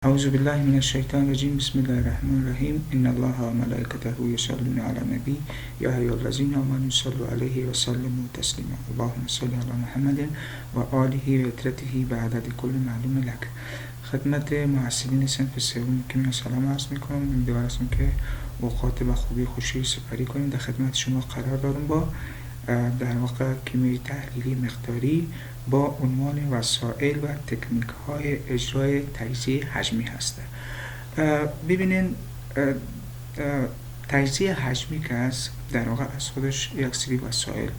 اعوذ بالله من الشیطان الرجیم. بسم الله الرحمن الرحیم. ان الله و ملائکته یصلون علی النبی یا ایها الذین آمنوا صلوا علیه و سلموا تسلیما. اللهم صل علی محمد و آله و عترته بعدد کل معلوم لک. خدمت محصلین صنف سوم کیمیا سلام عرض میکنم. امیدوار هستم که اوقات با خوبی خوشی سپری کنیم. در خدمت شما قرار دارم با در واقع کیمیای تحلیلی مقداری با عنوان وسایل و تکنیک های اجرای تجزیه حجمی هسته. ببینین تجزیه حجمی که هست در واقع از خودش یک سری وسایل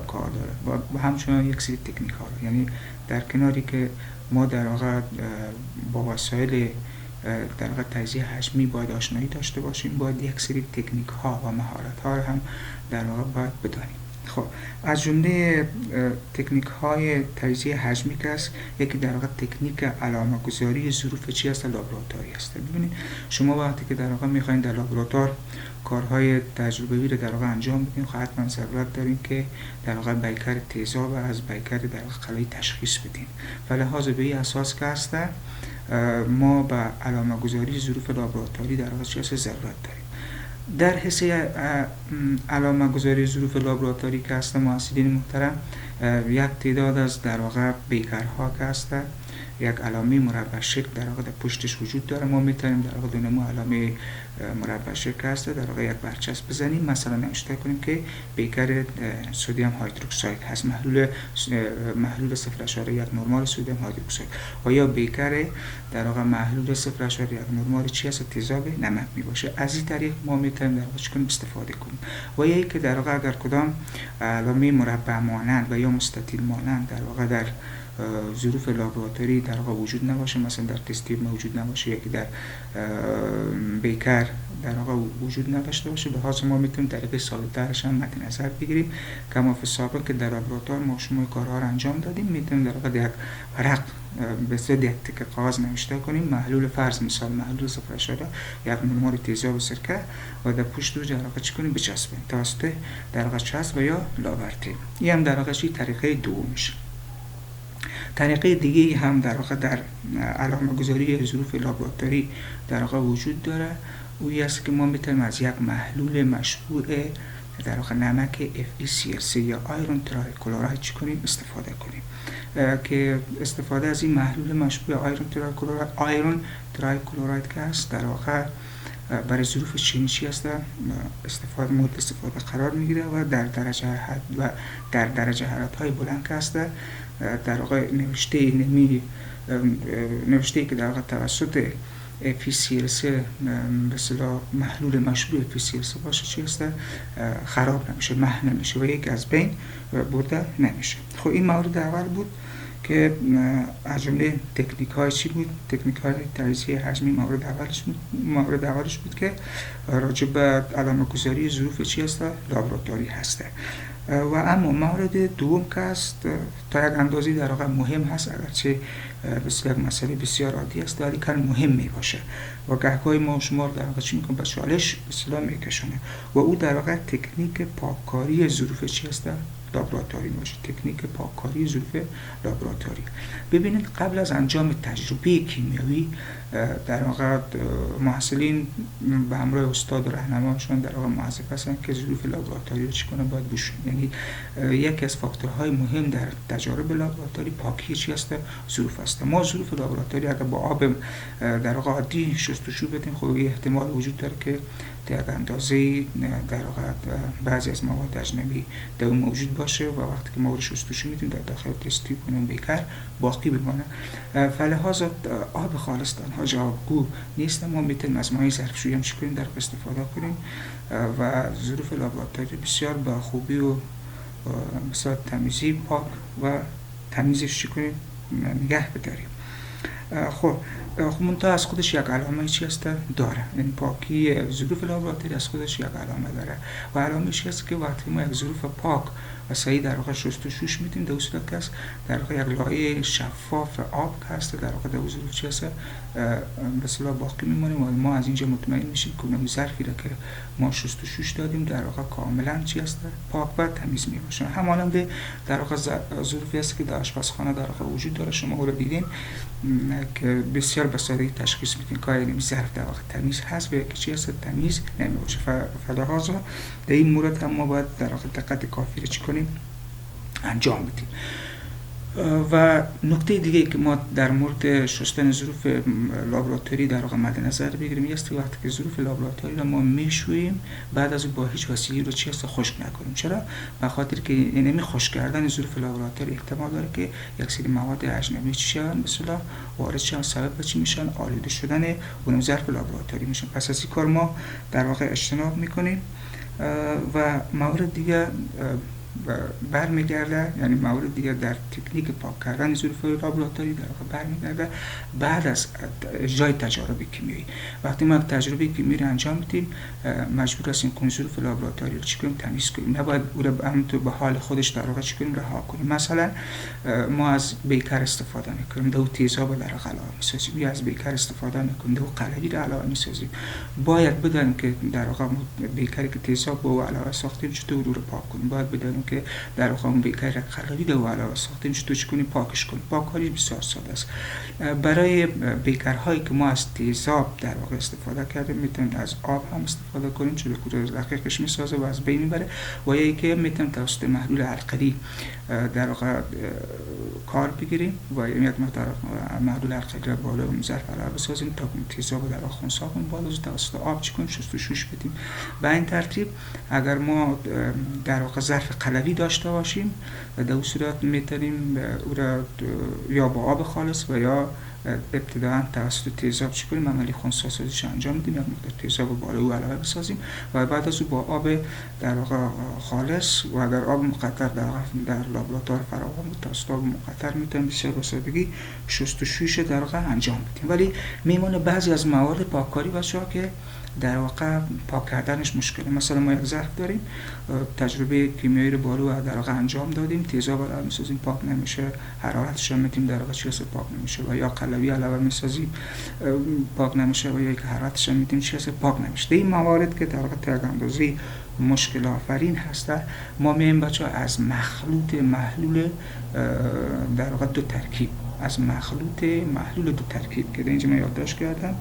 کار داره و همچنان یک سری تکنیک ها داره. یعنی در کناری که ما در واقع با وسایل در واقع تجزیه حجمی باید آشنایی داشته باشیم، باید یک سری تکنیک ها و مهارت ها رو هم در واقع باید بدانیم. خب از جمله تکنیک های تجزیه حجمی که است، یکی در واقع تکنیک علامه گذاری ظروف چی است؟ لابراتواری است. ببینید شما وقتی که در واقع میخواین در لابراتوار کارهای تجربه‌ای رو در واقع انجام بدین، خب حتما ضرورت دارین که در واقع بیکر تیزاب از بیکر در واقع خلایی تشخیص بدین. و لحاظ به این اساس که است ما به علامه گذاری ظروف لابراتواری در واقع چه ضرورت داریم. در حصه علامه گذاری ظروف لابراتواری که هست محصلین محترم، یک تعداد از در واقع بیکرها که هست یک علامه مربع شکل در واقع در پشتش وجود داره. ما میتونیم در واقع دونمو علامه مربع شکل هست در واقع یک برچسب بزنیم، مثلا نوشته کنیم که بیکر سدیم هیدروکساید هست، محلول 0.1 نرمال سدیم هیدروکساید، و یا بیکر در واقع محلول 0.1 نرمال چی هست؟ تیزاب نمک می باشه. از این طریق ما میتونیم در واقع چیکار استفاده کنیم. و یا که در واقع اگر کدام علامه مربع مانند و یا مستطیل مانند در واقع در ظروف لابراتواری در واقع وجود نباشه، مثلا در تست موجود نباشه، یکی در بیکر در واقع وجود نداشته باشه، به خاطر ما میتونیم طریق ساده‌ترش هم مد نظر بگیریم. کما فی سابق که در لابراتوار ما شما کارها رو انجام دادیم، میتونیم در واقع در یک ورق به صورت یک تکه کاغذ نوشته کنیم محلول فرض مثال محلول 0.1 یک نرمال تیزاب سرکه و در پشت رو در واقع چی کنیم؟ بچسبیم توسط در واقع چسب و یا لاورتی. این هم در واقع طریقه دومش. طریقه دیگه هم در واقع در علامه گذاری ظروف لابراتواری در واقع وجود داره. اویی است که ما میتونیم از یک محلول مشبوع در واقع نمک FeCl3 یا آیرون ترای کلراید چی کنیم؟ استفاده کنیم. که استفاده از این محلول مشبوع آیرون ترای کلراید که هست در واقع برای ظروف چینی چی هست؟ استفاده مورد استفاده قرار میگیره و در درجه حرارت های بلند که هست در واقع نوشته که در واقع توسط FeCl3 به اصطلاح محلول مشبوع FeCl3 باشه چی هست؟ خراب نمیشه، محو نمیشه و یک از بین برده نمیشه. خب این مورد اول بود که از جمله تکنیک های چی بود؟ تکنیک های تجزیه حجمی مورد اولش بود که راجع به علامه گذاری ظروف چی هست؟ لابراتواری هسته. و اما مورد دوم که است تا یک اندازی در واقع مهم هست، اگرچه بسیار مسئله بسیار عادی است ولی کار مهم می باشه و گهگاهی ما شما در واقع چی میکنه؟ به چالش بسیار میکشونه و او در واقع تکنیک پاککاری ظروف چی هست؟ لابراتواری باشه. تکنیک پاککاری ظروف لابراتواری. ببینید قبل از انجام تجربه کیمیایی در واقع محصلین به همراه استاد و راهنماشون در واقع موظف هستن که ظروف لابراتواری رو چیکنه؟ باید بشون. یعنی یکی از فاکتورهای مهم در تجارب لابراتواری پاکی چی هست؟ ظروف هست. ما ظروف لابراتواری اگر با آب در واقع عادی شستشو بدیم، خب احتمال وجود داره که در اندازه در واقع بعضی از مواد اجنبی در اون موجود باشه و وقتی که ما رو شستشو میدیم در داخل تستی کنیم بیکر باقی بمانه. فلحاظ آب خالص تنها جوابگو نیست. ما میتونیم از مایع ظرفشویی هم کنیم در استفاده کنیم و ظروف لابراتواری بسیار با خوبی و مثلا تمیزی پاک و تمیزش کنیم نگه بداریم. خب منتها از خودش یک علامه چی هست؟ داره. یعنی پاکی ظروف لابراتواری از خودش یک علامه داره و علامه چی هست که وقتی ما یک ظروف پاک و صحیح در واقع شستشوش میدیم در صورت که است در واقع یک لایه شفاف آب هست در واقع در ظروف چی هست به اصطلاح باقی میمونه و ما از اینجا مطمئن میشیم که اون ظرفی را که ما شستشوش دادیم در واقع کاملا چی هست؟ پاک و تمیز میباشه. همانند در واقع ظروفی هست که در آشپزخانه در واقع وجود داره. شما رو دیدین که بسیار بسیار به سادگی تشخیص میدیم که آیا ظرف در واقع تمیز هست و یا چی هست تمیز نمیشه. فلهذا در این مورد هم ما باید در واقع دقت کافی رو چی کنیم انجام بدیم. و نکته دیگه که ما در مورد شستن ظروف لابراتوری در واقع مد نظر بگیریم است وقتی که ظروف لابراتوری رو ما میشوییم بعد از اون با هیچ وسیله رو چی هست خشک نکنیم. چرا؟ به خاطر که اینمی خشک کردن ظروف لابراتوری احتمال داره که یک سری مواد حجمی چی شون مثلا وارد شون، سبب چی میشن؟ آلوده شدن اون ظرف لابراتوری میشن. پس از این کار ما در واقع اجتناب میکنیم. و مورد دیگه برمیگرده، یعنی مورد دیگه در تکنیک پاک کردن ظروف لابراتوری در واقع برمیگرده بعد از اجرای تجارب کیمیایی. وقتی ما تجربه کیمیایی انجام میدیم مجبور هستیم که ظروف لابراتوری رو چیکاریم؟ تمیز کنیم. نباید او رو همونطور به حال خودش در واقع چیکاریم؟ رها کنیم. مثلا ما از بیکر استفاده میکنیم، دو تیزاب در واقع علاوه میسازیم، یا از بیکر استفاده میکنیم، دو قلوی رو علاوه میسازیم. باید بدانیم که در واقع بیکری که تیزاب با علاوه ساختیم چطور رو پاک کنیم. باید بدانیم که در واقع بیکر قلوی رو علاوه ساختیم چطور چیکنیم پاکش کنیم. پاککاری بسیار ساده است. برای بیکرهایی که ما از تیزاب در واقع استفاده کردیم میتونیم از آب هم استفاده کنیم چون کود رقیقش میسازه و از بین میبره، و یا اینکه میتونیم توسط محلول القلی در واقع کار بگیریم و یک مقدار محلول القلی رو بالا اون ظرف علاوه بسازیم تا تیزاب در واقع خنثی کنیم، بالا توسط آب چیکنیم شستشوش بدیم. به این ترتیب اگر ما در واقع ظرف قلوی داشته باشیم در اون صورت میتونیم او را یا با آب خالص و یا ابتداعا توسط تیزاب چی کنیم عملی خنثی سازیش انجام بدیم، یک مقدار تیزاب بالا او علاوه بسازیم و بعد از او با آب در واقع خالص و اگر آب مقطر در لابراتوار فراوان بود توسط آب مقطر میتونیم بسیار به سادگی شستشویش در واقع انجام بدیم. ولی میمونه بعضی از مواد پاککاری باشه که در واقع پاک کردنش مشکله. مثلا ما یک ظرف داریم تجربه کیمیایی رو بالا در واقع انجام دادیم، تیزاب علاوه میسازیم پاک نمیشه، حرارتش هم میتیم در واقع چیزی پاک نمیشه، و یا قلوی علاوه میسازیم پاک نمیشه، و یا که حرارتش هم میتیم چیزی پاک نمیشه. این موارد که در واقع تا اندازه‌ای مشکل آفرین هسته ما میایم بچه‌ها از مخلوط محلول در واقع دو ترکیب، از محلول دو ترکیب که در اینجا من یادداشت کردم،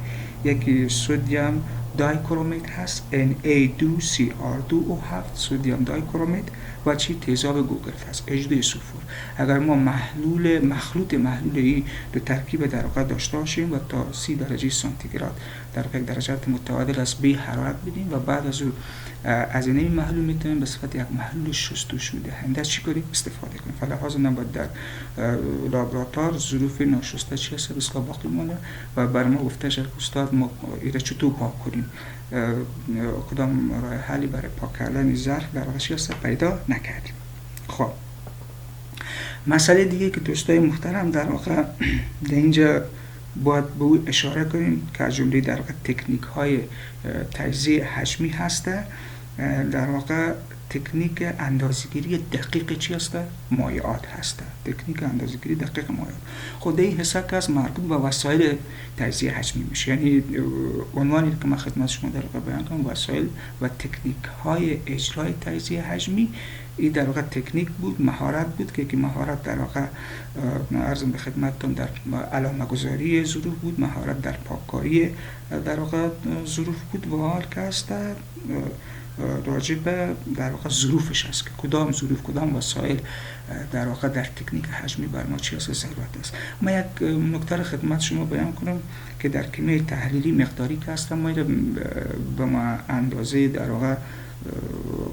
یکی سدیم دایکرومات هست Na2Cr2O7 سدیم دایکرومات و چی تیزاب گوگرت هست H2 سلفور. اگر ما مخلوط محلول دو ترکیب در واقع داشته باشیم و تا 30 درجه سانتیگراد در واقع درجات متعادل از به حرارت بدیم و بعد از اون از این محلول میتونیم به صفت یک محلول شستشو دهنده چی کنیم استفاده کنیم. فلهذا نباید در لابراتوار ظروف ناشسته چی هست بسیار باقی مونه و بر ما گفته شد استاد ما ایره چطور پاک کنیم، کدام راه حلی برای پاک کردن ظرف در واقع چی هست پیدا نکردیم. خب مسئله دیگه که دوستای محترم در واقع در اینجا باید به او اشاره کنیم که از جمله در واقع تکنیک های تجزیه حجمی هسته، در واقع تکنیک اندازه‌گیری دقیق چی هسته؟ مایعات هسته. تکنیک اندازه‌گیری دقیق مایعات خود این حساب که از مربوط به وسایل تجزیه حجمی میشه. یعنی عنوانی که من خدمت شما در واقع بیان کنم وسایل و تکنیک های اجرای تجزیه حجمی. این در واقع تکنیک بود، مهارت بود که مهارت در واقع عرضم به خدمتتون در علامه گذاری ظروف بود، مهارت در پاککاری در واقع ظروف بود و حال که هست راجع به در واقع ظروفش است که کدام ظروف کدام وسایل در واقع در تکنیک حجمی بر ما چی است ضرورت است. ما یک نکته خدمت شما بیان کنم که در کیمیای تحلیلی مقداری که هستم ما به ما اندازه در واقع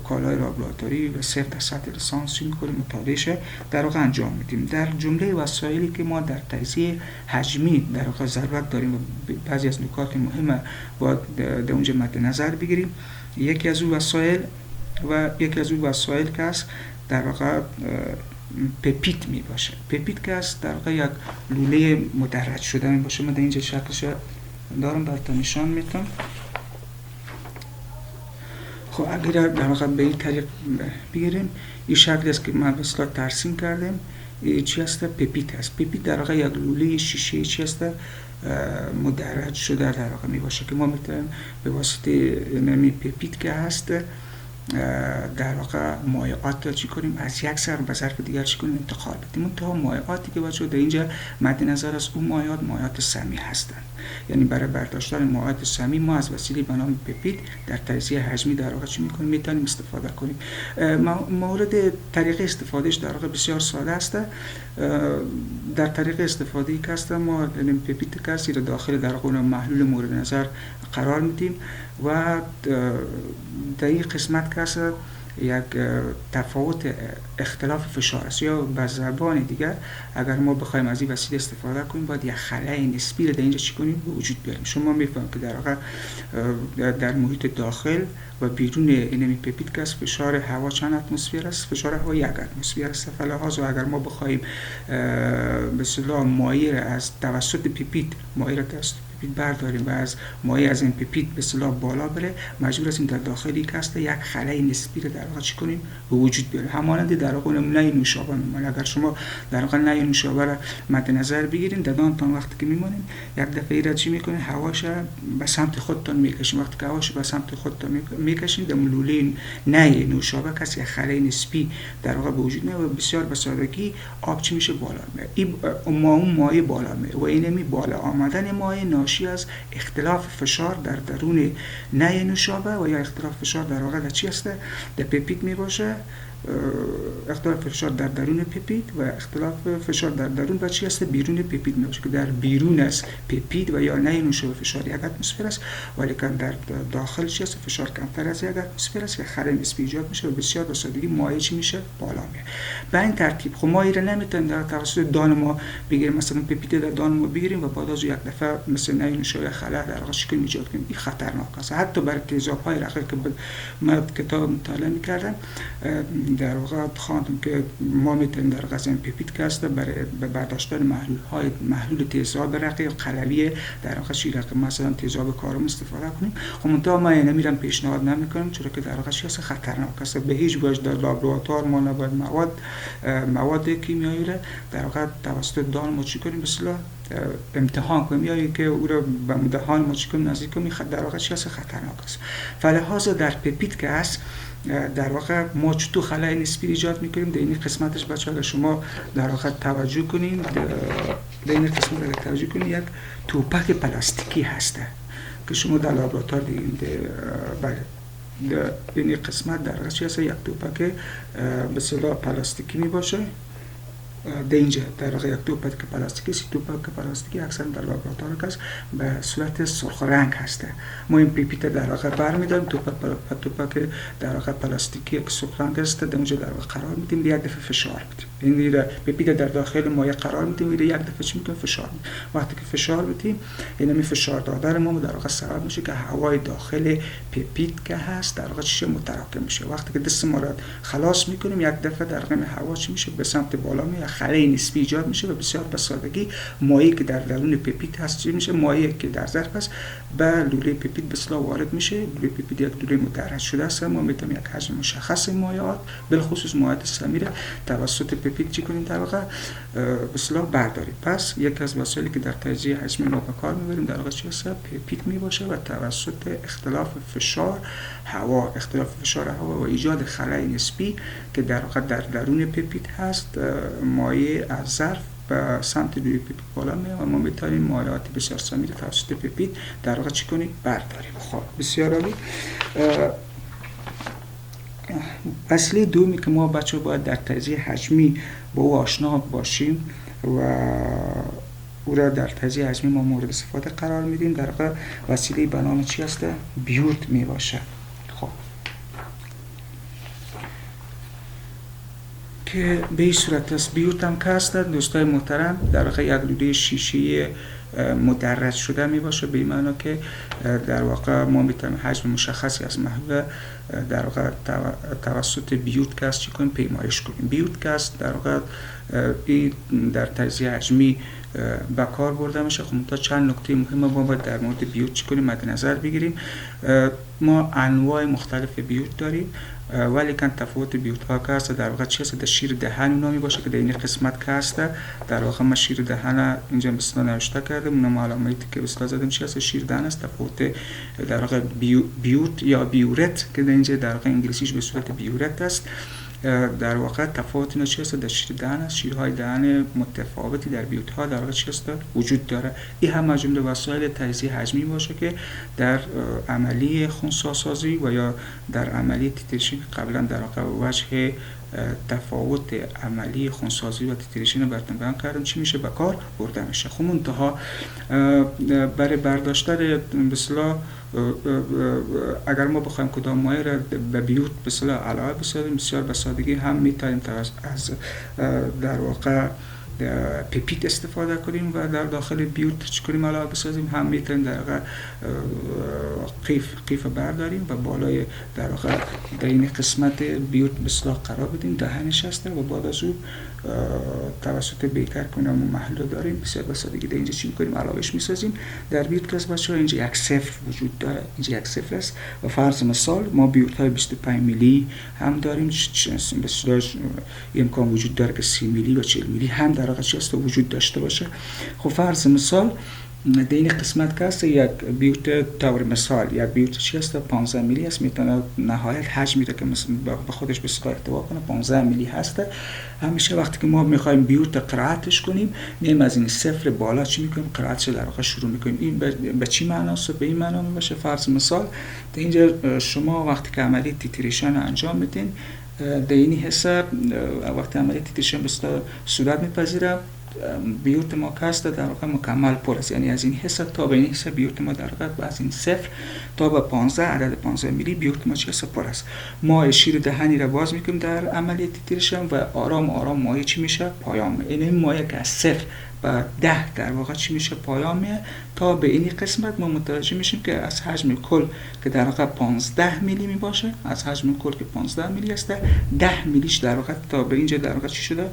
کالای لابراتوری و صرف در سطح لیسانس میکنیم مطالعهش در واقع انجام میدیم. در جمله وسایلی که ما در تجزیه حجمی در واقع ضرورت داریم و بعضی از نکات مهمه باید در اونجا مد نظر بگیریم. یکی از اون وسایل که است در واقع پپیت می باشه. پپیت که است در واقع یک لوله مدرج شده می باشه. من در اینجا شکلش دارم براتون نشان میدم. خب اگر در واقع به این طریق بگیریم این شکل است که من به اصطلاح ترسیم کردم. چی است؟ پپیت است. پپیت در واقع یک لوله شیشه چی است مدرج شده در واقع می باشه که ما میتونیم به واسطه نمی پپیت که هست در واقع مایعات را چی کنیم از یک ظرف به ظرف دیگر چی کنیم انتقال بدیم. اون تا مایعاتی که بچه‌ها در اینجا مد نظر است اون مایعات سمی هستند. یعنی برای برداشتن مایعات سمی ما از وسیله به نام پپیت در تجزیه حجمی در واقع چی می‌کنیم میتونیم استفاده کنیم. مورد طریقه استفادهش در واقع بسیار ساده است. در طریقه استفاده که است ما این پپیت کسی را داخل در واقع محلول مورد نظر قرار میدیم و در این قسمت که است یک تفاوت اختلاف فشار است، یا به زبان دیگر اگر ما بخوایم از این وسیله استفاده کنیم باید یک خلای نسبی رو در اینجا چی کنیم به وجود بیاریم. شما میفهمید که در واقع در محیط داخل و بیرون این پپیت که است فشار هوا چند اتمسفر است؟ فشار هوا 1 اتمسفر است. فلحاظ اگر ما بخوایم به اصطلاح مایع را از توسط پپیت برداریم و از مایع از این پپیت به اصطلاح بالا بره، مجبور هستیم در داخلی که هست یک خلای نسبی رو در واقع چی کنیم به وجود بیاریم. همانند در واقع نمونه نوشابه میمونه. اگر شما در واقع نوع نوشابه را مد نظر بگیرین در دانتان وقتی که میمونین یک دفعه را چی میکنین هواش به سمت خودتان میکشین. وقتی که هواش به سمت خودتان میکشین در لوله نوع نوشابه کسی خلای نسبی در واقع به وجود میاد و بسیار به سادگی آب چی میشه بالا میاد. این اون مایع بالا میاد و اینمی بالا آمدن مایع ناشی از اختلاف فشار در درون نوع نوشابه و یا اختلاف فشار در واقع در چی هسته؟ در پپیت می باشه. اختلاف فشار در درون پپیت و اختلاف فشار در درون و چی هست؟ بیرون پپیت می باشه که در بیرون از پپیت و یا نوع نوشابه فشار 1 اتمسفر است، ولی که در داخل چی هست؟ فشار کمتر از 1 اتمسفر است که خلای نسبی ایجاد میشه و بسیار به سادگی مایع چی میشه؟ بالا میاد. به این ترتیب خب ما ایره نمیتونیم در توسط دان ما بگیریم، مثلا پپیت در دان ما بگیریم و بعد از یک دفعه مثل نوع نوشابه خلا در واقع شکل ایجاد کنیم. این خطرناک است. حتی برای تیزاب‌های رقیق که من کتاب مطالعه می‌کردم در واقع خواندم که ما میتونیم در واقع این پپیت که هست برای برداشتن محلول تیزاب رقیق قلوی در واقع شیرق مثلا تیزاب کارم استفاده کنیم. خب منتها ما اینا میرم پیشنهاد نمیکنیم چون که در واقع چیز خطرناک است. به هیچ وجه در لابراتوار ما نباید مواد کیمیایی را در واقع توسط دان ما چی کنیم مثلا امتحان کنیم یا اینکه او را به دهان ما چی کنیم نزدیک کنیم، در واقع چیز خطرناک است. فلحاظ در پپیت که هست در واقع ما چطور خلای نسبی ایجاد میکنیم در این قسمتش بچه اگر شما در واقع توجه کنین در این قسمت اگر توجه کنین یک توپک پلاستیکی هسته که شما در لابراتوار دیدین. در این قسمت در واقع چی هست؟ یک توپک به اصطلاح پلاستیکی می باشه. در اینجا در واقع یک توپک پلاستیکی اکثر در لابراتوار است به صورت سرخ رنگ هسته. ما این پپیت در واقع برمی‌داریم توپک در واقع پلاستیکی که سرخ رنگ است در اونجا در واقع قرار میدیم، یک دفعه فشار میدیم. این پپیت در داخل مایع قرار میدیم، یک دفعه چی میکنیم فشار میدیم. وقتی که فشار بدیم این فشار دادن ما در واقع سبب میشه که هوای داخل پپیت که هست در واقع چی متراکم میشه. وقتی که دست ما را خلاص میکنیم یک دفعه در واقع هوا چی میشه به سمت بالا میاد، خلای نسبی ایجاد میشه و بسیار به سادگی مایعی که در درون پپیت هست چی میشه؟ مایعی که در ظرف است به لوله پپیت به اصطلاح وارد میشه. لوله پپیت یک لوله مدرج شده است. ما میتونیم یک حجم مشخص مایعات بالخصوص مایعات سمی را توسط پپیت چی کنیم در واقع به اصطلاح برداریم. پس یک از وسایلی که در تجزیه حجمی ما به کار میبریم در واقع چی هست؟ پپیت میباشه و توسط اختلاف فشار هوا و ایجاد خلای نسبی که در واقع در درون پپیت هست مایع از ظرف به سمت لوله پپیت بالا میاد و ما میتونیم مایعات بسیار سمی توسط پپیت در واقع چی کنیم؟ برداریم. خب بسیار عالی. اصلی دومی که ما بچه باید در تجزیه حجمی با او آشنا باشیم و او را در تجزیه حجمی ما مورد استفاده قرار میدیم در واقع وسیله به نام چی هست؟ بیوت می باشه. خب که به این صورت است. بیوت هم که هست دوستای محترم در واقع یک لوله شیشه مدرج شده می باشه، به این معنا که در واقع ما میتونیم حجم مشخصی از محلول در واقع توسط بیوت کاست چی کنیم؟ پیمایش کنیم. بیوت کاست در واقع این در تجزیه حجمی به کار برده میشه. خب تا چند نکته مهم ما باید در مورد بیوت چی کنیم مد نظر بگیریم. ما انواع مختلف بیوت داریم ولی کن تفاوت بیوت ها که هست در واقع چی هست؟ در شیر دهن اونا می باشه که در این قسمت که هست در واقع ما شیر دهن اینجا بسیار نوشته کردم، اونم علامتی که بسیار زدم چی هست؟ شیر دهن است. تفاوت در واقع بیوت یا بیورت که در اینجا در واقع انگلیسیش به صورت بیورت است. در واقع تفاوت اینا چی هست؟ در شیر دهن است. شیرهای دهن متفاوتی در بیوت ها در واقع چی هست؟ وجود داره. این هم از جمله وسایل تجزیه حجمی باشه که در عملی خنثی‌سازی و یا در عملی تیتریشن قبلا در واقع وجه تفاوت عملی خنثی‌سازی و تیتریشن رو براتون بیان کردم چی میشه به کار برده میشه. خب منتها برای برداشتن به اصطلاح اگر ما بخوایم کدام مایع را به بیوت به اصطلاح علاوه بسازیم، بسیار به سادگی هم میتونیم از در واقع پیپیت استفاده کنیم و در داخل بیوت چی کنیم علاوه بسازیم، هم میتونیم در واقع قیف برداریم و بالای در واقع در این قسمت بیوت به اصطلاح قرار بدیم، دهنش هسته و بعد از او توسط بیکر کنیم محلول داریم. بسیار به سادگی در اینجا چی میکنیم علاوهش میسازیم. در بیوت کلاس بچه ها اینجا یک صفر وجود داره، اینجا یک صفر است و فرض مثال ما بیوت های 25 میلی هم داریم، بسیار امکان وجود داره که 30 میلی و 40 میلی هم در واقع چی هست وجود داشته باشه. خب فرض مثال در این قسمت که هست یک بیوت طور مثال یک بیوت چی هست 15 میلی است، میتونه نهایت حجمی را که به خودش بسیار ارتباط کنه 15 میلی هست. همیشه وقتی که ما میخوایم بیوت قرائتش کنیم میایم از این صفر بالا چی میکنیم قرائتش در واقع شروع میکنیم. این به چی معناست؟ به این معنا میشه فرض مثال در اینجا شما وقتی که عملی تیتریشن انجام میدین در این حساب وقتی عملی تیتریشن به صورت میپذیره بیوت ما کاسته در واقع مکمل پر است، یعنی از این حصه تا به این حصه بیوت ما در واقع از این صفر تا به 15 عدد 15 میلی بیوت ما چه حصه پر است. ما شیر دهنی را باز میکنیم در عملیه تیتریشن و آرام آرام مایع چی میشه پایان میشه. این مایع که از صفر و 10 در واقع چی میشه پایان میشه تا به این قسمت ما متوجه میشیم که از حجم کل که در واقع 15 میلی می باشه، از حجم کل که 15 میلی است 10 میلیش در واقع تا به اینجا در واقع چی شده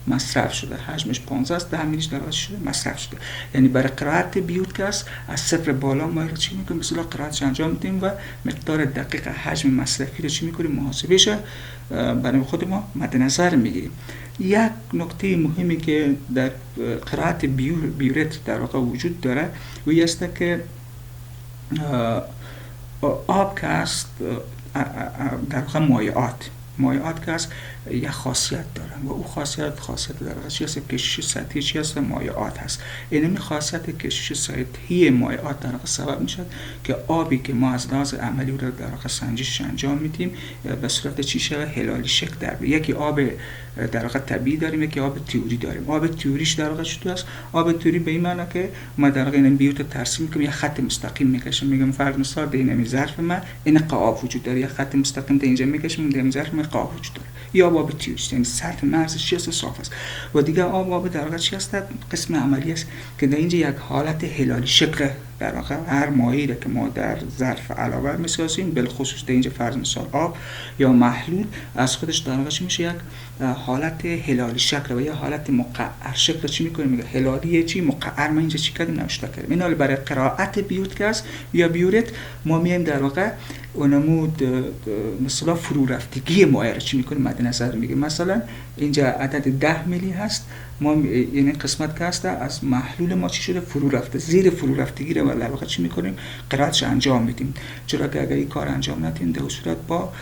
مصرف شده، حجمش 15 است 10 میلیش در واقع شده مصرف شده. یعنی برای قرائت بیوت که است از صفر بالا ما رو چی میکنیم مثلا قرائتش انجام میدیم و مقدار دقیق حجم مصرفی رو چی میکنیم محاسبهش برای خود ما مد نظر میگیریم. یک نکته مهمی که در قرائت بیورت در واقع وجود داره و است که آب که است در واقع مایعات که است یک خاصیت دارن و او خاصیت در واقع چی است؟ کشش سطحی چی است؟ مایعات هست. این خاصیت کشش سطحی مایعات در واقع سبب میشه که آبی که ما از لحاظ عملی رو در واقع سنجش انجام میدیم به صورت چی شده هلالی شکل در یکی آب در واقع طبیعی داریم، یکی آب تئوری داریم. آب تئوریش در واقع چطور است؟ آب تئوری به این معنی که ما در واقع این بیوت ترسیم میکنیم یک خط مستقیم میکشیم، میگم فرض مثال در این ظرف ما این قاب وجود داره، یک خط مستقیم در اینجا میکشیم در این ظرف ما قاب وجود داره. یا آب تئوری یعنی سطح مرزش چی است؟ صاف است. و دیگه آب در واقع چی است؟ قسم عملی است که در اینجا یک حالت هلالی شکل در واقع هر مایعی که ما در ظرف علاوه میسازیم بالخصوص در اینجا فرض مثال آب یا محلول از خودش در واقع میشه یک حالت هلالی شکل و یا حالت مقعر شکل چی میکنیم؟ میگه هلالی چی مقعر ما اینجا چی کردیم نوشته کردیم. این حال برای قرائت بیوت که است یا بیورت ما میایم در واقع اونمود مثلا فرو رفتگی مایع رو چی میکنیم مد نظر میگیریم. مثلا اینجا عدد 10 میلی هست، ما یعنی قسمت که هست از محلول ما چی شده فرو رفته، زیر فرو رفتگی رو در واقع چی میکنیم قرائتش انجام میدیم. چرا که اگر این کار انجام ندیم در صورت با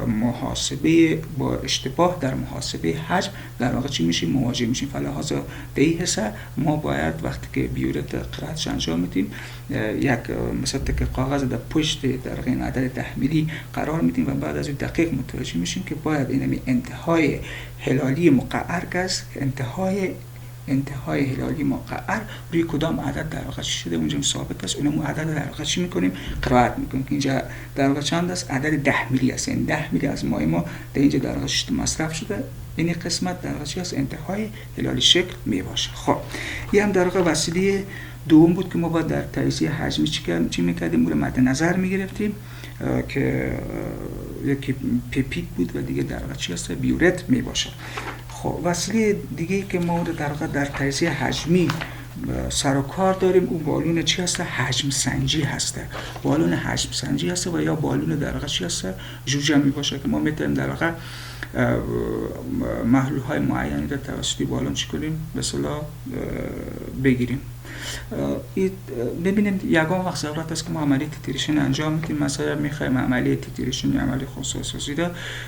محاسبه با اشتباه در محاسبه حجم در واقع چی میشیم مواجه میشیم. فلحاظ در این حصه ما باید وقتی که بیورت قرائتش انجام میدیم یک مثلا که کاغذ در پشت در این عدد 10 میلی قرار میدیم و بعد از اون دقیق متوجه میشیم که باید این انتهای هلالی مقعر که است انتهای هلالی مقعر روی کدام عدد در واقع شده اونجا ثابت است، اونم عدد در واقع چی میکنیم قرائت میکنیم که اینجا در واقع چند است؟ عدد 10 میلی است. یعنی 10 میلی از مایع ما در اینجا در واقع مصرف شده. این قسمت در واقع چی است؟ انتهای هلالی شکل می باشه. خب این هم در واقع وسیله دوم بود که ما با در تجزیه حجمی چی میکردیم رو مد نظر میگرفتیم که یکی پیپیت بود و دیگه در واقع چی است؟ بیورت می باشه. خب وسیله دیگه که ما در واقع در تجزیه حجمی سر و کار داریم. اون بالون چی هسته؟ حجم سنجی هسته. بالون حجم سنجی هسته و یا بالون در واقع چی هسته؟ جوجه می باشه که ما میتونیم در واقع محلول های معینی را توسط بالون چی کنیم؟ به اصطلاح بگیریم. ببینید یگان وقت ضرورت است که ما عملیه تیتریشن انجام میدیم. مثلا میخوایم عملیه تیتریشن یا عملیه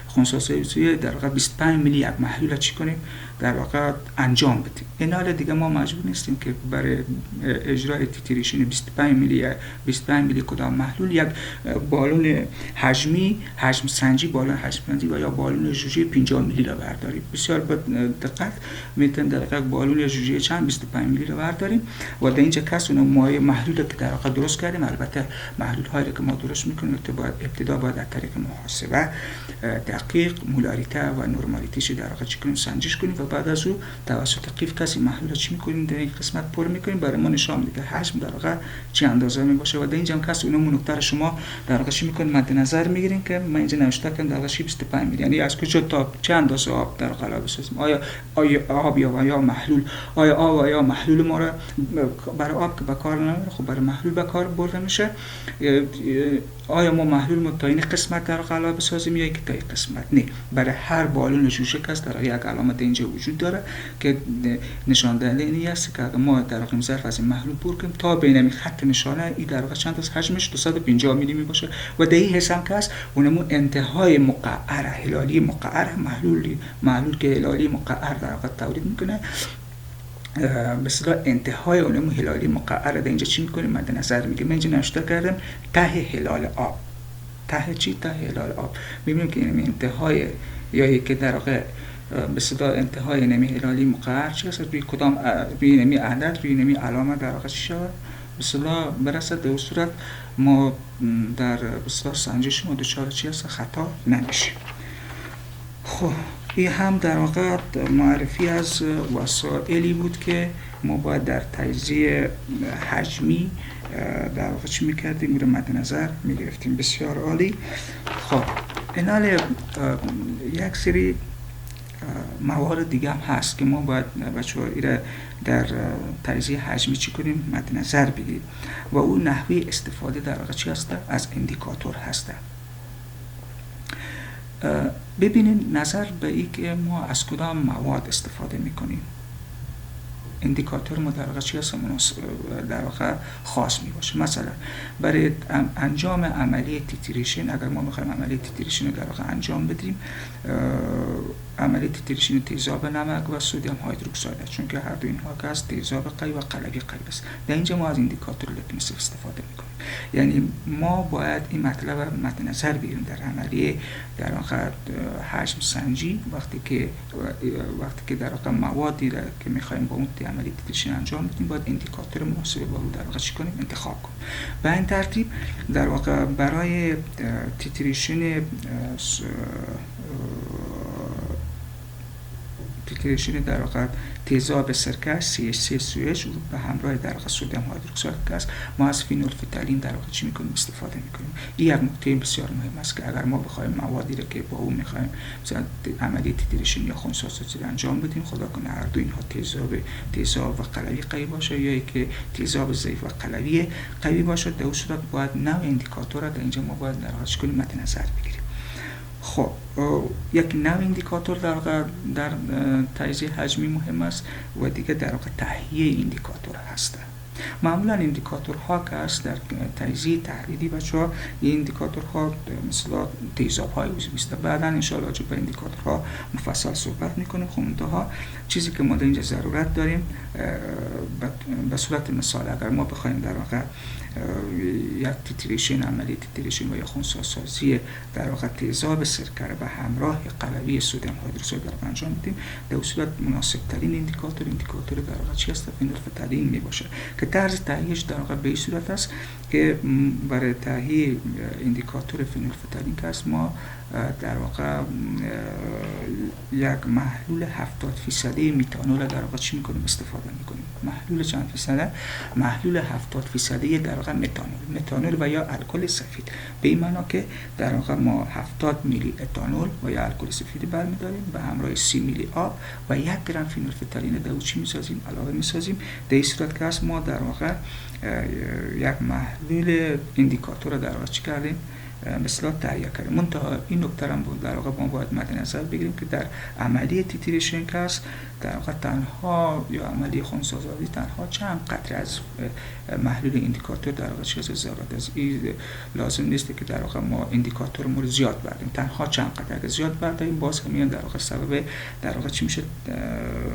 خونساسازی را در واقع 25 میلی یک محلول چی کنیم؟ در واقع انجام بدیم. این حال دیگه ما مجبور نیستیم که برای اجرای تیتریشن 25 میلی کدام محلول یک بالون حجمی، حجم سنجی، بالون حجم سنجی و یا بالون جوجه 50 میلی را برداریم. بسیار با دقت میتونیم در واقع بالون جوجه چند 25 میلی را برداریم و در اینجا کس اون مایع محلولی که در واقع درست کردیم، البته محلول هایی که ما درست میکنیم ابتدا باید از طریق محاسبه دقیق مولاریته و نرمالیتیش در واقع چی کنیم؟ سنجش کنیم و بعد از او توسط قیف کسی محلول چی میکنیم؟ در این قسمت پر میکنیم، برای ما نشان میده حجم در واقع چه اندازه می باشه و در اینجا کس اون نکته شما در واقع چی میکنید؟ مد نظر میگیرین که من اینجا نوشته کردم در واقع 25 میلی، یعنی از کجا تا چه اندازه آب در واقع بسازیم. آیا آب یا محلول، آیا آب یا محلول ما را برای آب که به کار نمیره، خب برای محلول به کار برده میشه. آیا ما محلول ما تا این قسمت در واقع بسازیم یا که تا این قسمت؟ نه، برای هر بالون جوجه کس در یک علامت اینجا وجود داره که نشان دهنده اینی است که اگر ما در واقع ظرف از این محلول پر کنیم تا بین خط نشانه این در واقع چند از حجمش 250 میلی می باشه و در این حساب کس اونمون انتهای مقعر هلالی مقعر محلول که هلالی مقعر در واقع تولید میکنه، به اصطلاح انتهای اونمون هلالی مقعر در اینجا چی میکنیم؟ مد نظر میگیم. من اینجا نوشته کردم ته هلال آب. ته چی؟ ته هلال آب. میبینیم که این انتهای یا که در واقع به اصطلاح انتهای نمی هلالی مقعر چی هست؟ روی کدام روی نمی عدد، روی نمی علامه در واقع چی شود؟ به اصطلاح برسد در صورت ما در به اصطلاح سنجش ما دچار چی هست؟ خطا نمیشیم. خب این هم در واقع معرفی از وسایلی بود که ما باید در تجزیه حجمی در واقع چی میکردیم؟ میره مد نظر میگرفتیم. بسیار عالی. خب اینال یک سری موارد دیگه هم هست که ما باید بچه‌ها ایره در تجزیه حجمی چی کنیم؟ مد نظر بگیریم و اون نحوه استفاده در واقع چی هسته؟ از اندیکاتور هسته. ببینیم نظر به این که ما از کدام مواد استفاده میکنیم. اندیکاتور ما در واقع چی هست؟ در واقع خاص می باشه. مثلا برای انجام عملیه تیتریشن، اگر ما میخوایم عملیه تیتریشن رو در واقع انجام بدیم، عملیه تیتریشن تیزاب نمک و سدیم هیدروکساید، چون که هر دو اینها که از تیزاب قوی و قلوی قوی است. در اینجا ما از اندیکاتور لتمس استفاده میکنیم. یعنی ما باید این مطلب مد نظر بگیریم در عملیه در واقع حجم سنجی، وقتی که در واقع موادی را که میخوایم با اون عملیه تیتریشن انجام بدیم، باید اندیکاتور مناسب با اون در واقع چی کنیم؟ انتخاب کنیم. به این ترتیب در واقع برای تیتریشن در واقع تیزاب سرکه CH3SOH به همراه در واقع سدیم هیدروکساید است، ما از فینولفتالین در واقع چی میکنیم؟ استفاده میکنیم. این یک نکته بسیار مهم است که اگر ما بخوایم موادی را که با اون میخوایم مثلا عملیه تیتریشن یا خونساسازی انجام بدیم، خدا کنه هر دو اینها تیزاب و قلوی قوی باشه یا که تیزاب ضعیف و قلوی قوی باشه، در اون صورت باید نوع اندیکاتور را در اینجا ما باید در واقع چی کنیم؟ مد نظر بگیریم. خب یک نوع اندیکاتور در واقع در تجزیه حجمی مهم است و دیگه در واقع تهیه اندیکاتور هست. معمولا اندیکاتورها که است در تجزیه تحلیلی بچه‌ها، این اندیکاتورها مثلا تیزاب‌های عضوی است. بعداً ان شاء الله به اندیکاتورها مفصل صحبت می‌کنیم. خب منتها چیزی که ما در اینجا ضرورت داریم به صورت مثال، اگر ما بخوایم در واقع یک تیتریشن، عملیه تیتریشن و یا خونساسازی در واقع تیزاب سرکه به همراه قلوی سدیم هیدروکساید را انجام بدیم، در اون صورت مناسب ترین اندیکاتور در واقع چی است؟ فینولفتالین می باشه که طرز تهیهش در واقع به این صورت است که برای تهیه اندیکاتور فینولفتالین که است ما در واقع یک محلول 70% متانول در واقع چی میکنیم؟ استفاده میکنیم. محلول چند فیصده؟ محلول 70% در واقع متانول اتانول و یا الکل سفید. به این معنا که در واقع ما 70 میلی اتانول و یا الکل سفید برمی‌داریم به همراه 30 میلی آب و 1 گرم فینولفتالین در چی می‌سازیم؟ علاوه می‌سازیم. در این صورت که ما در واقع یک محلول اندیکاتور در واقع چی کردیم؟ مثلا تهیه کردیم. منتها این نکته هم در واقع ما باید مد نظر بگیریم که در عملی تیتریشن که است در واقع تنها یا عملی خونسازی تنها چند قطره از محلول اندیکاتور در واقع چیز زیاد از این لازم نیست که در واقع ما اندیکاتورمون رو زیاد بردیم. تنها چند قطره اگه زیاد بردیم باز همین در واقع سبب در واقع چی میشه؟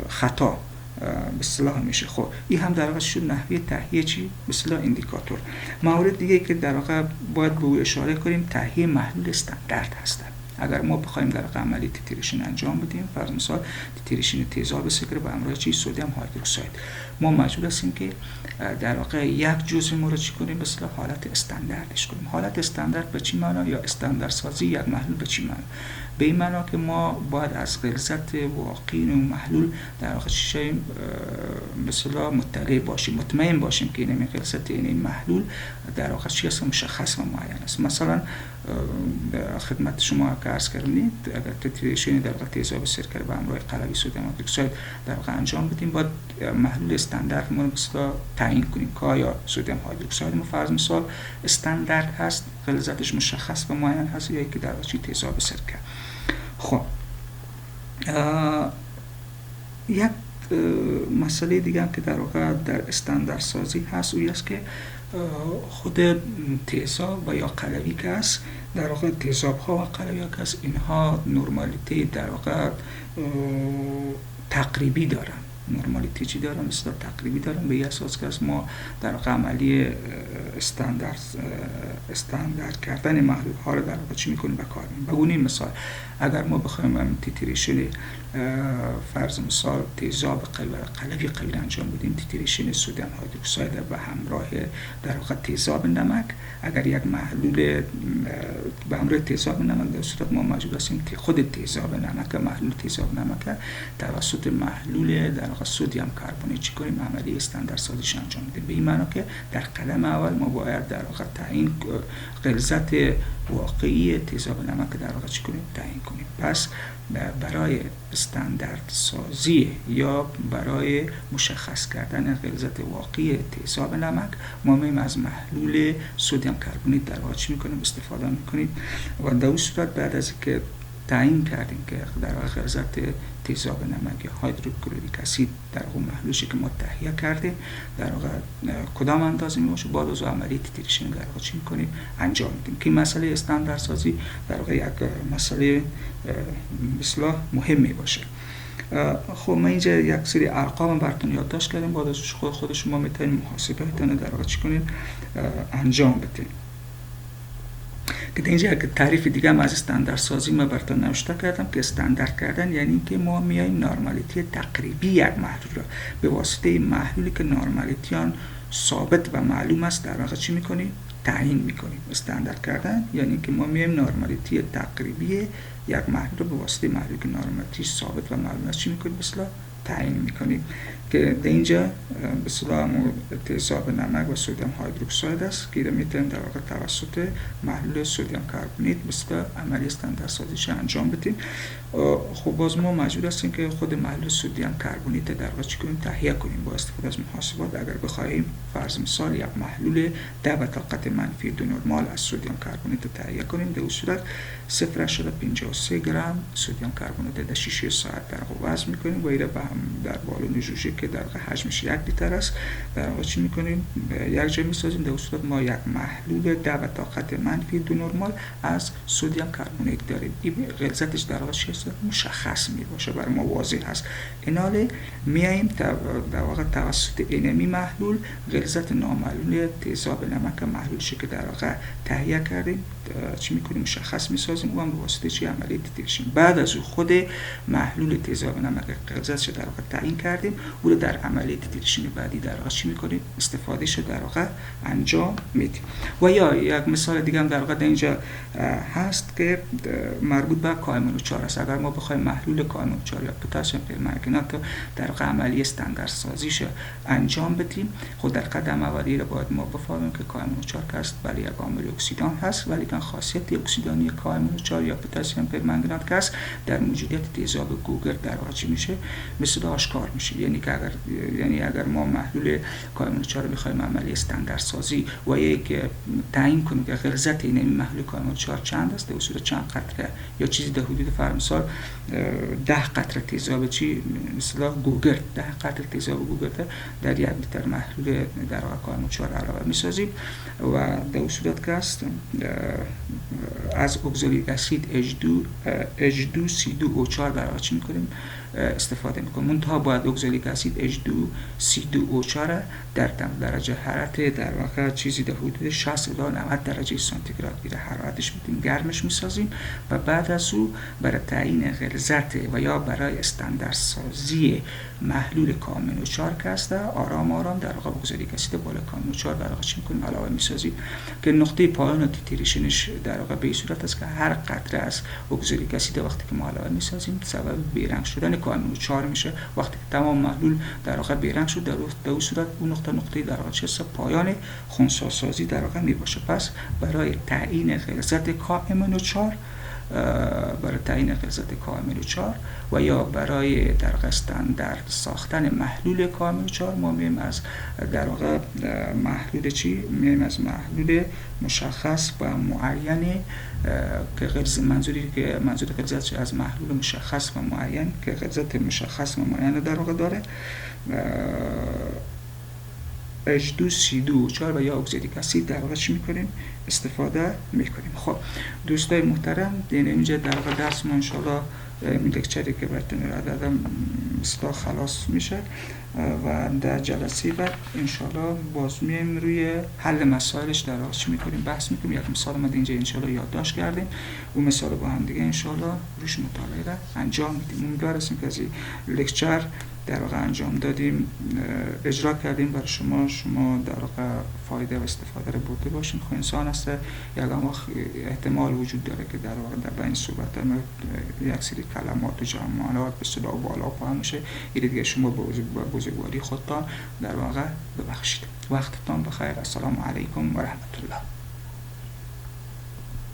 خطا به اصطلاح میشه. خب این هم در واقع شد نحوه تهیه چی؟ به اصطلاح اندیکاتور. مورد دیگه که در واقع باید به او اشاره کنیم تهیه محلول استاندارد هستن. اگر ما بخوایم در واقع عملی تیتریشن انجام بدیم، فرض مثال تیتریشن تیزاب سکر به همراه چی؟ سدیم هیدروکساید، ما مجبور هستیم که در واقع یک جزء ما رو چی کنیم؟ به اصطلاح حالت استانداردش کنیم. حالت استاندارد به چی معنا؟ یا استاندارد سازی یک محلول به چی معنا؟ به این معنا که ما باید از غلظت واقعی اون محلول در واقع چی شیم؟ مثلا مطلع باشیم، مطمئن باشیم که این غلظت این محلول در واقع چی است؟ مشخص و معین است. مثلا خدمت شما که عرض کردید اگر تیتریشن در واقع تیزاب سکر به همراه قلوی سدیم هیدروکساید در واقع انجام بدیم، باید محلول استاندارد ما مثلا تعیین کنیم که آیا سدیم هیدروکساید ما فرض مثال استاندارد هست، غلظتش مشخص و معین هست، یا که در واقع تیزاب سکر. خب یک مسئله دیگه هم که در واقع در استاندارد سازی هست اوی است که خود تیزاب و یا قلوی که است در واقع تیزاب ها و قلوی ها که است اینها نرمالیته در واقع تقریبی دارن. نرمالیتی چی دارن؟ مثلا تقریبی دارن. به این اساس که ما در واقع عملی استاندارد کردن محلول ها رو در واقع چی میکنیم؟ به کار میبریم. بگونیم مثال اگر ما بخوایم تیتریشن فرض مثال تیزاب قلوی قوی انجام بدیم، تیتریشن سدیم هیدروکساید به همراه در واقع تیزاب نمک، اگر یک محلول به همراه تیزاب نمک در صورت ما مجبور هستیم خود تیزاب نمک محلول تیزاب نمک توسط محلول در واقع سدیم کربونیت چی کنیم؟ عملی استاندارد سازیش انجام بدیم. به این معنی که در قدم اول ما باید در واقع تعیین غلظت واقعی تیزاب نمک در واقع چی کنیم؟ تعیین کنیم. پس برای استاندارد سازی یا برای مشخص کردن غلظت واقعی تیزاب نمک ما میایم از محلول سدیم کربونیت در واقع چی میکنیم؟ استفاده میکنیم و در اون صورت بعد از که تعیین کردیم که در واقع غلظت تیزاب نمک یا هیدروکلوریک اسید در اون محلولی که ما تهیه کردیم در واقع کدام اندازه میباشه، بعد از عملی تیتریشن در واقع چی میکنیم؟ انجام میدیم. که مسئله استاندارد سازی در واقع یک مسئله اصلاح مهمی باشه. خب من اینجا یک سری ارقام براتون یادداشت کردم، بعد از خود شما میتونید محاسبه‌تون در واقع چی کنید؟ انجام بدید. که اینجا یک تعریف دیگه هم از استاندارد سازی ما براتون نوشته کردم که استاندارد کردن یعنی که ما میایم نرمالیتی تقریبی یک محلول را به واسطه محلولی که نرمالیتی آن ثابت و معلوم است در واقع چی میکنیم؟ تعیین میکنیم. استاندارد کردن یعنی که ما میایم نرمالیتی تقریبی یک محلول را به واسطه محلولی که نرمالیتی ثابت و معلوم است چی میکنیم؟ مثلا تعیین میکنیم. که در اینجا به اصطلاح تیزاب نمک و سدیم هیدروکساید است که میتونیم در واقع توسط محلول سدیم کربونیت مثل عملی استاندارد سازیش انجام بدیم. خب باز ما مجبور هستیم که خود محلول سدیم کربونیت در واقع چی کنیم؟ تهیه کنیم با استفاده از محاسبات. اگر بخوایم فرض مثال یک محلول 10 به طاقت منفی 2 نرمال از سدیم کربونیت تهیه کنیم، در اون صورت 0.53 گرم سدیم کربونیت در 6 ساعت در واقع وضع میکنیم و ایره به هم در بالون جوجه که در واقع حجمش 1 لیتر است در واقع چی میکنیم؟ یک جا میسازیم. در اون صورت ما یک محلول 10 به طاقت منفی 2 نرمال از سدیم کربونیت داریم. این غلظتش در واقع چی است؟ مشخص میباشه، برای ما واضح هست. ایناله میایم در واقع توسط اینمی محلول غلظت نامعلوم تیزاب نمک محلولش که در واقع تهیه کردیم چی میکنیم؟ مشخص میسازیم. اون به واسطه چی؟ عملی تیتریشن. بعد از خود محلول تیزاب نمک غلظتش در واقع تعیین کردیم، او رو در عملیه دیتریشن بعدی در واقع چی میکنیم؟ استفادهش در واقع انجام میدیم. و یا یک مثال دیگه هم در واقع اینجا هست که مربوط به کائم-4 است. اگر ما بخوایم محلول کائم-4 یا پتاسیم پرمنگنات در واقع عملیه استاندارد سازیش انجام بدیم، خود در قدم اولی رو باید ما بفهمیم که کائم-4 که است بله یک عامل اکسیدان هست، ولی که خاصیت اکسیدانی کائم-4 یا پتاسیم پرمنگنات که است در موجودیت تیزاب گوگرد در واقع چی میشه؟ مثل آشکار میشه. یعنی اگر ما محلول کائم-4 رو بخوایم عملیه استاندارد سازی و یک تعیین کنیم که غلظت این محلول کائم-4 چند است، در صورت چند قطره یا چیزی در حدود فرض مثال 10 قطره تیزاب چی مثلا گوگرد 10 قطره تیزاب گوگرد در 1 لیتر محلول در واقع کائم-4 علاوه میسازیم و در صورت که است از اکسالیک اسید H2C2O4 در واقع چی میکنیم؟ استفاده میکنیم. منتها باید اکسالیک اسید H2C2O4 در درجه حرارت در واقع چیزی در حدود 60 الی 90 درجه سانتیگراد میره حرارتش میدیم، گرمش میسازیم و بعد از او برای تعیین غلظت و یا برای استاندارد سازی محلول کائم-4 که هست آرام آرام در واقع اکسالیک اسید بالا کائم-4 در واقع چی میکنیم؟ علاوه میسازیم که نقطه پایان تیتریشنش در واقع به صورت است که هر قطره از اکسالیک اسید وقتی که ما علاوه میسازیم سبب بیرنگ شدن کائم-4 میشه. وقتی که تمام محلول در واقع بیرنگ شد در اون صورت اون نقطه در واقع چه پایان خنثی سازی در واقع میباشه. پس برای تعیین غلظت کائم-4 و یا برای در واقع استاندارد ساختن محلول کائم-4 ما میایم از در واقع محلول چی؟ میایم از محلول مشخص و معین که منظور غلظت از محلول مشخص و معین که غلظت مشخص و معین در واقع داره H2C2O4 و یا اکسالیک اسید در واقع چی میکنیم؟ استفاده میکنیم. خب دوستای محترم اینجا در واقع درس ما انشاءالله این لکچری که براتون دادم اصلا خلاص میشه و در جلسه بعد انشاءالله باز میایم روی حل مسائلش در واقع چی میکنیم؟ بحث میکنیم. یک مثال ما اینجا انشاءالله یادداشت کردیم، اون مثال با هم دیگه انشاءالله روش مطالعه را انجام میدیم. امیدوار هستیم که از این لکچر در واقع انجام دادیم اجرا کردیم برای شما در واقع فایده و استفاده رو برده باشین. خب انسان است یک احتمال وجود داره که در واقع در بین صحبت ما یک سری کلمات و جملات به صدا و بالا پایین میشه. این دیگه شما با بزرگواری خودتان در واقع ببخشید. وقتتان بخیر. السلام علیکم و رحمت الله.